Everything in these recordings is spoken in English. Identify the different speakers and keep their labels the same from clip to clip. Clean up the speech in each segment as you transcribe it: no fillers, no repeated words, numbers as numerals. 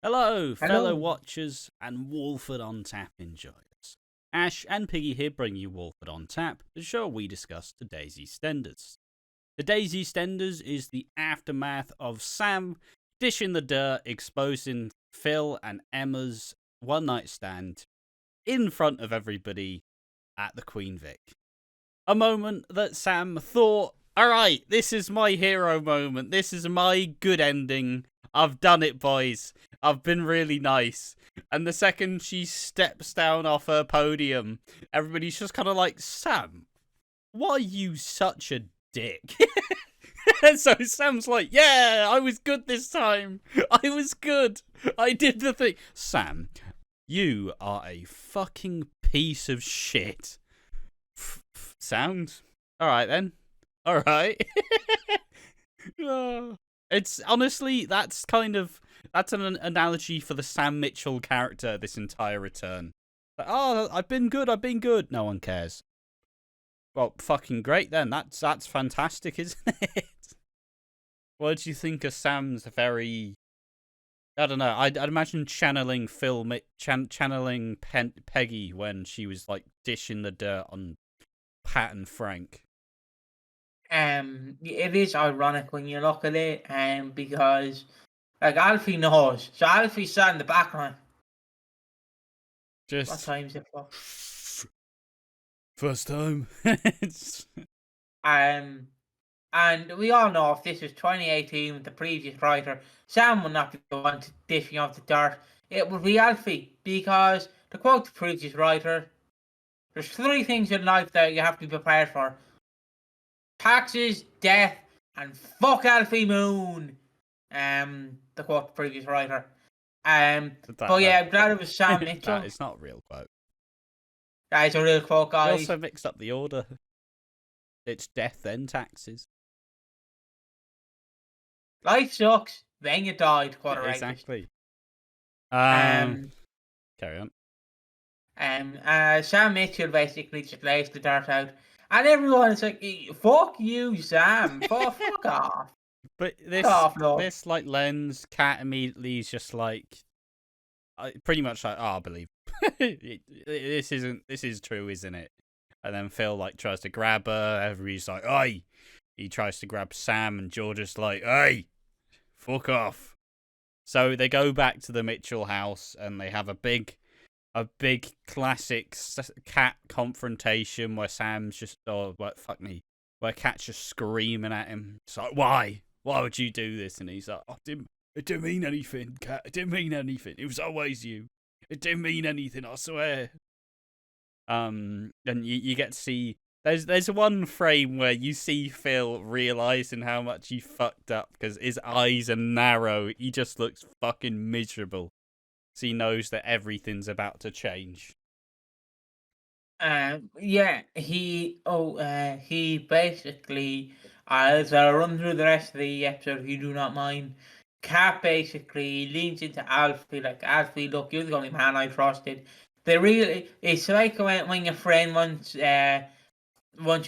Speaker 1: Hello, fellow
Speaker 2: Hello.
Speaker 1: watchers and Walford on Tap enjoyers. Ash and Piggy here bring you Walford on Tap, the show we discuss today's EastEnders. Today's EastEnders is the aftermath of Sam dishing the dirt, exposing Phil and Emma's one-night stand in front of everybody at the Queen Vic. A moment that Sam thought, alright, this is my hero moment, this is my good ending, I've done it, boys. I've been really nice. And the second she steps down off her podium, everybody's just kind of like, Sam, why are you such a dick? And so Sam's like, yeah, I was good this time. I was good. I did the thing. Sam, you are a fucking piece of shit. Sound? Alright then. Alright. It's honestly, that's an analogy for the Sam Mitchell character this entire return. Like, oh, I've been good. No one cares. Well, fucking great then. That's fantastic, isn't it? What do you think of Sam's very... I don't know. I'd imagine channeling channeling Peggy when she was like dishing the dirt on Pat and Frank.
Speaker 2: It is ironic when you look at it, because like Alfie knows, so Alfie sat in the background. What
Speaker 1: Just
Speaker 2: time is it for?
Speaker 1: first time.
Speaker 2: And we all know if this was 2018 with the previous writer, Sam would not be the one dishing off the dirt. It would be Alfie, because to quote the previous writer, there's 3 things in life that you have to be prepared for: taxes, death, and fuck Alfie Moon. To quote the previous writer. But yeah, I'm glad it was Sam Mitchell.
Speaker 1: That is not a real quote.
Speaker 2: That is a real quote,
Speaker 1: You
Speaker 2: guys.
Speaker 1: also mixed up the order. It's death, then taxes.
Speaker 2: Life sucks, then you died,
Speaker 1: Exactly.
Speaker 2: Um,
Speaker 1: Carry on.
Speaker 2: Sam Mitchell basically just lays the dirt out, and everyone's like, "Fuck you, Sam! Fuck off!"
Speaker 1: But this like lens, Cat immediately is just like, pretty much like, oh, I believe this is true, isn't it? And then Phil like tries to grab her. Everybody's like, "Oi!" He tries to grab Sam, and George's like, "Hey, fuck off." So they go back to the Mitchell house, and they have a big classic Cat confrontation where Sam's just, where Cat's just screaming at him. It's like, why would you do this? And he's like, it didn't mean anything, Cat. It didn't mean anything. It was always you. It didn't mean anything, I swear. And you get to see, there's one frame where you see Phil realizing how much he fucked up because his eyes are narrow. He just looks fucking miserable. So he knows that everything's about to change.
Speaker 2: Yeah, he basically, as I run through the rest of the episode, if you do not mind, Cat basically leans into Alfie, like, Alfie, look, you're the only man I trusted. It's like when your friend wants you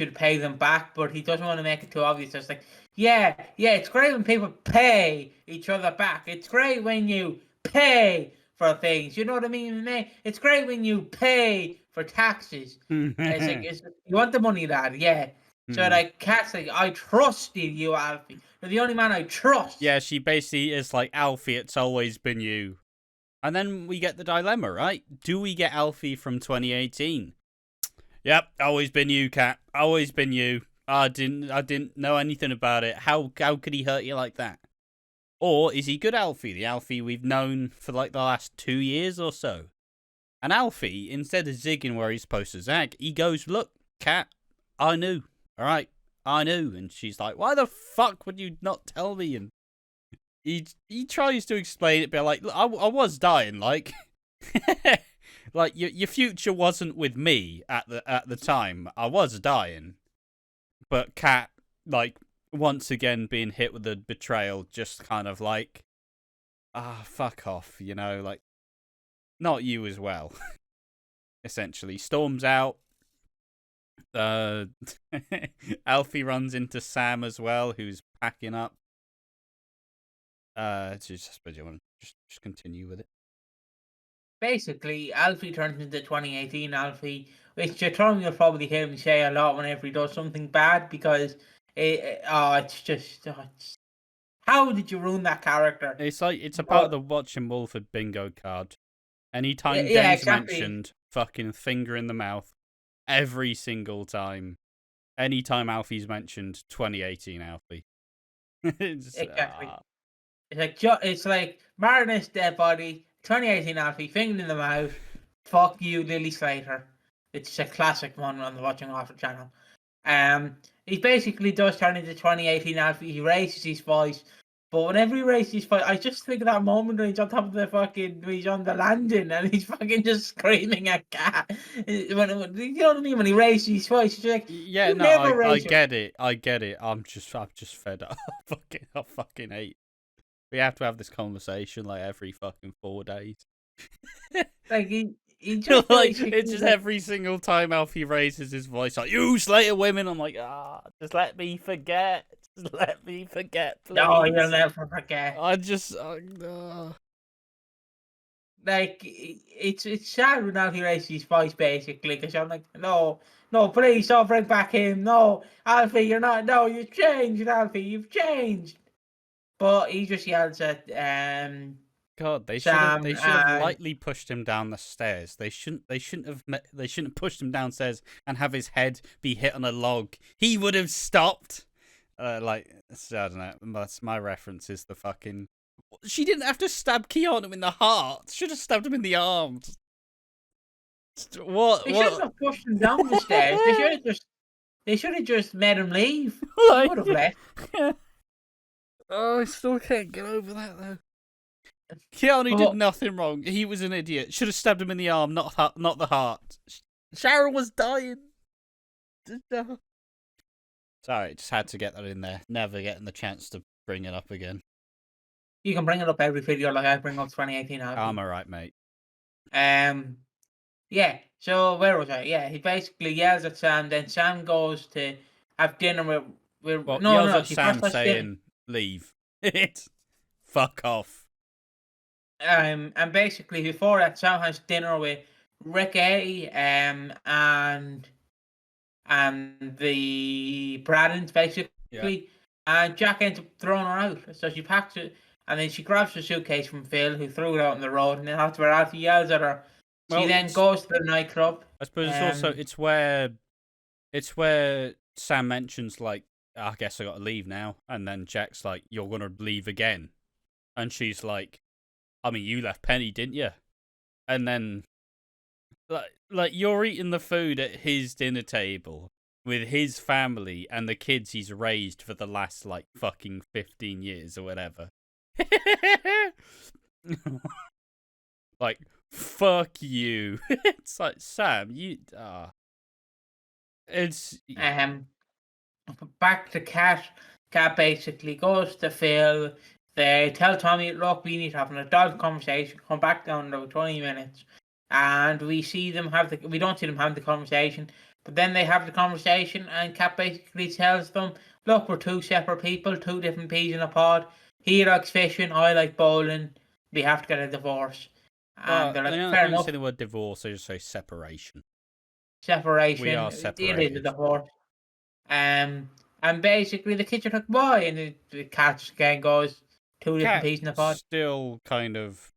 Speaker 2: to pay them back, but he doesn't want to make it too obvious. It's like, yeah, it's great when people pay each other back. It's great when you pay for things. You know what I mean, mate? It's great when you pay for taxes. It's like, you want the money, lad? Yeah. So like, Cat's like, I trusted you, Alfie. You're the only man I trust.
Speaker 1: Yeah, she basically is like, Alfie, it's always been you. And then we get the dilemma, right? Do we get Alfie from 2018? Yep, always been you, Cat. Always been you. I didn't know anything about it. How could he hurt you like that? Or is he good Alfie, the Alfie we've known for like the last 2 years or so? And Alfie, instead of zigging where he's supposed to zag, he goes, look, Cat, I knew. All right, I knew. And she's like, why the fuck would you not tell me? And he tries to explain it, but like, look, I was dying, like, like your future wasn't with me at the time. I was dying, but Cat, like, once again being hit with the betrayal, just kind of like, fuck off, you know, like, not you as well. Essentially, storms out. Alfie runs into Sam as well, who's packing up. Just, I suppose you want to just continue with it.
Speaker 2: Basically, Alfie turns into 2018 Alfie, which Tom will probably hear me say a lot whenever he does something bad, because it's just how did you ruin that character?
Speaker 1: It's a part of the Watching Walford bingo card. Anytime
Speaker 2: Yeah,
Speaker 1: Dane's
Speaker 2: exactly.
Speaker 1: mentioned, fucking finger in the mouth, every single time. Anytime Alfie's mentioned, 2018 Alfie.
Speaker 2: Exactly. It's like Martin's dead body, 2018 Alfie, finger in the mouth. Fuck you, Lily Slater. It's a classic one on the Watching Walford channel. He basically does turn into 2018 Alfie. He raises his voice, but whenever he raises his voice, I just think of that moment when he's on top of when he's on the landing and he's fucking just screaming at Cat. You know what I mean? When he raises his voice, he's like,
Speaker 1: Yeah,
Speaker 2: you
Speaker 1: no,
Speaker 2: never
Speaker 1: I
Speaker 2: raise
Speaker 1: get it. I get it. I'm just fed up. I fucking hate. We have to have this conversation like every fucking 4 days.
Speaker 2: Like he just
Speaker 1: like it's just every single time Alfie raises his voice, like you Slater women. I'm like, just let me forget. Just let me forget, please.
Speaker 2: No, you'll never forget.
Speaker 1: I just
Speaker 2: like it's sad when Alfie raises his voice basically, because I'm like, no, please don't bring back him. No, Alfie, you're not. No, you've changed, Alfie. You've changed. But he just yells at
Speaker 1: God, they
Speaker 2: Sam.
Speaker 1: should have lightly pushed him down the stairs. They shouldn't have pushed him downstairs and have his head be hit on a log. He would have stopped. I don't know. That's my reference is the fucking. She didn't have to stab Keanu in the heart. Should have stabbed him in the arms. What?
Speaker 2: They shouldn't have pushed him down the stairs. They should have just made him leave. He would have left.
Speaker 1: Oh, I still can't get over that though. Keanu did nothing wrong. He was an idiot. Should have stabbed him in the arm, not the heart. Sharon was dying. Sorry, just had to get that in there. Never getting the chance to bring it up again.
Speaker 2: You can bring it up every video like I bring up 2018.
Speaker 1: I'm alright, mate.
Speaker 2: Yeah, so where was I? Yeah, he basically yells at Sam, then Sam goes to have dinner with
Speaker 1: yells at Sam saying, leave. Fuck off.
Speaker 2: And basically before that, Sam has dinner with Ricky, and the Braddens, basically. Yeah. And Jack ends up throwing her out. So she packs it, and then she grabs the suitcase from Phil, who threw it out on the road, and then after Alfie yells at her, she then goes to the nightclub.
Speaker 1: I suppose it's where Sam mentions, like, I guess I got to leave now. And then Jack's like, you're going to leave again. And she's like, I mean, you left Penny, didn't you? And then, like you're eating the food at his dinner table with his family and the kids he's raised for the last, like, fucking 15 years or whatever. Like, fuck you. It's like, Sam, you... It's...
Speaker 2: Back to Cat. Cat basically goes to Phil. They tell Tommy, look, we need to have an adult conversation. Come back down in about 20 minutes. And we see them we don't see them having the conversation. But then they have the conversation, and Cat basically tells them, look, we're two separate people, two different peas in a pod. He likes fishing, I like bowling. We have to get a divorce. And they're like, fair enough.
Speaker 1: Say the word divorce, they just say separation.
Speaker 2: Separation.
Speaker 1: We are separated.
Speaker 2: It is a divorce. And basically the kids are like, why? And the Cat just again goes, two different peas in a pod.
Speaker 1: Still kind of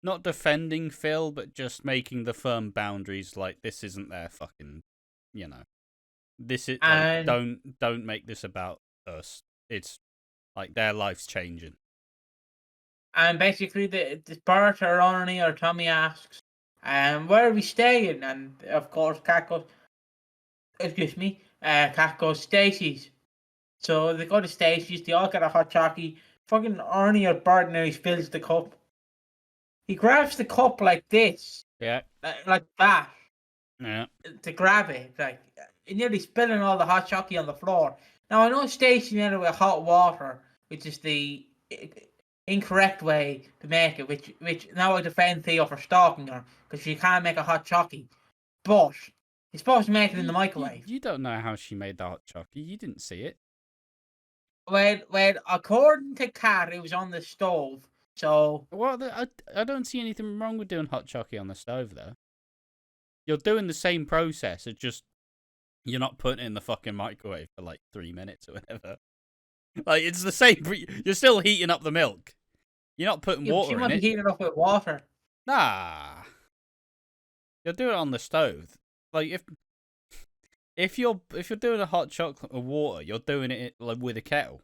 Speaker 1: not defending Phil, but just making the firm boundaries. Like, this isn't their fucking, you know. This is like, don't make this about us. It's like their life's changing.
Speaker 2: And basically, the Bart or Ronnie or Tommy asks, where are we staying? And of course, Cat goes, Cat goes, Stacey's. So they go to Stacey's, they all get a hot chocolate. Fucking Ernie or Bart nearly spills the cup. He grabs the cup like this.
Speaker 1: Yeah.
Speaker 2: Like that.
Speaker 1: Yeah.
Speaker 2: To grab it. Like, nearly spilling all the hot chocolate on the floor. Now, I know Stacey made it with hot water, which is the incorrect way to make it, which now I defend Theo for stalking her, because she can't make a hot chocolate. But you're supposed to make it in the microwave.
Speaker 1: You don't know how she made the hot chocolate. You didn't see it.
Speaker 2: Well, according to Kat, it was on the stove. So,
Speaker 1: Well, I don't see anything wrong with doing hot chocolate on the stove, though. You're doing the same process, it's just you're not putting it in the fucking microwave for like 3 minutes or whatever. Like, it's the same. You're still heating up the milk. You're not putting
Speaker 2: you
Speaker 1: water in
Speaker 2: might be
Speaker 1: it.
Speaker 2: heating it up with water.
Speaker 1: Nah. You'll do it on the stove. Like, if you're doing a hot chocolate with water, you're doing it like with a kettle.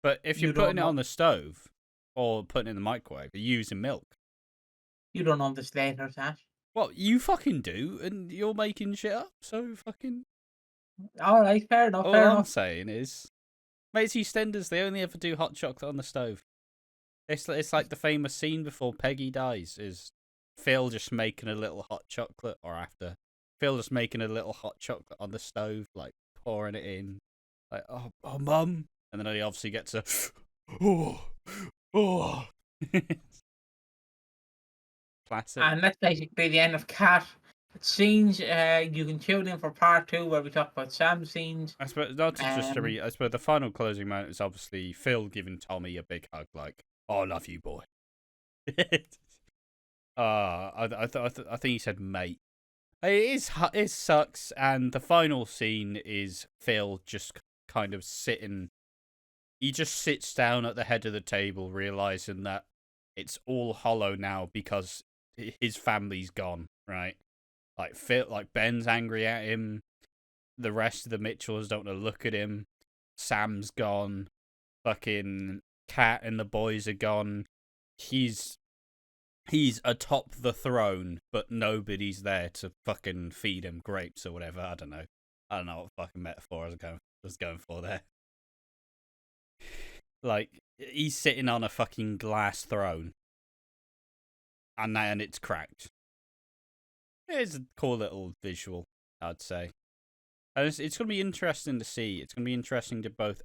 Speaker 1: But if you're putting it on the stove or putting it in the microwave, you're using milk.
Speaker 2: You don't understand her, Tash.
Speaker 1: Well, you fucking do, and you're making shit up, so fucking...
Speaker 2: Alright, fair enough,
Speaker 1: All
Speaker 2: fair
Speaker 1: I'm
Speaker 2: enough.
Speaker 1: saying is, Mates EastEnders, they only ever do hot chocolate on the stove. It's like the famous scene before Peggy dies, is Phil just making a little hot chocolate, or after. Phil just making a little hot chocolate on the stove, like, pouring it in. Like, oh, Mum. And then he obviously gets a... oh. Classic.
Speaker 2: And that's basically the end of Cat scenes. You can tune in for part 2 where we talk about Sam's scenes.
Speaker 1: I suppose I suppose the final closing moment is obviously Phil giving Tommy a big hug, like, "Oh, I love you, boy." I think he said mate. It sucks, and the final scene is Phil just kind of sitting. He just sits down at the head of the table, realizing that it's all hollow now because his family's gone. Right, like Ben's angry at him. The rest of the Mitchells don't want to look at him. Sam's gone. Fucking Cat and the boys are gone. He's atop the throne, but nobody's there to fucking feed him grapes or whatever. I don't know what fucking metaphor I was going for there. Like, he's sitting on a fucking glass throne, and it's cracked. It's a cool little visual, I'd say. And it's going to be interesting to see. It's going to be interesting to both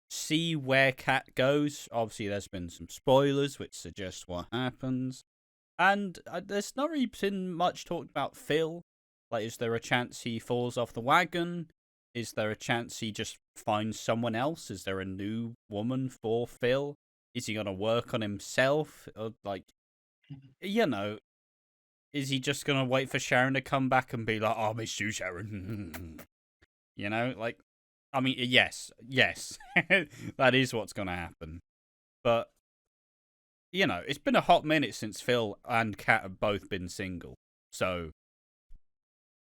Speaker 1: see where Cat goes. Obviously, there's been some spoilers which suggest what happens. And there's not really been much talked about Phil. Like, is there a chance he falls off the wagon? Is there a chance he just finds someone else? Is there a new woman for Phil? Is he going to work on himself? Or, like, you know, is he just going to wait for Sharon to come back and be like, "Oh, I miss you, Sharon." You know, like, I mean, yes, that is what's going to happen. But, you know, it's been a hot minute since Phil and Kat have both been single. So,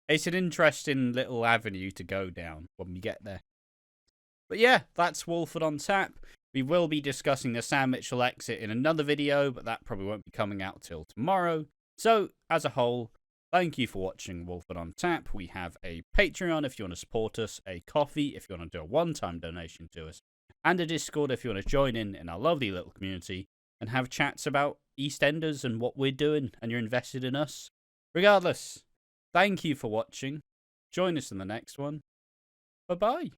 Speaker 1: it's an interesting little avenue to go down when we get there. But yeah, that's Walford on Tap. We will be discussing the Sam Mitchell exit in another video, but that probably won't be coming out till tomorrow. So, as a whole, thank you for watching Walford on Tap. We have a Patreon if you want to support us, a coffee if you want to do a one-time donation to us, and a Discord if you want to join in our lovely little community and have chats about EastEnders and what we're doing, and you're invested in us. Regardless, thank you for watching. Join us in the next one. Bye-bye.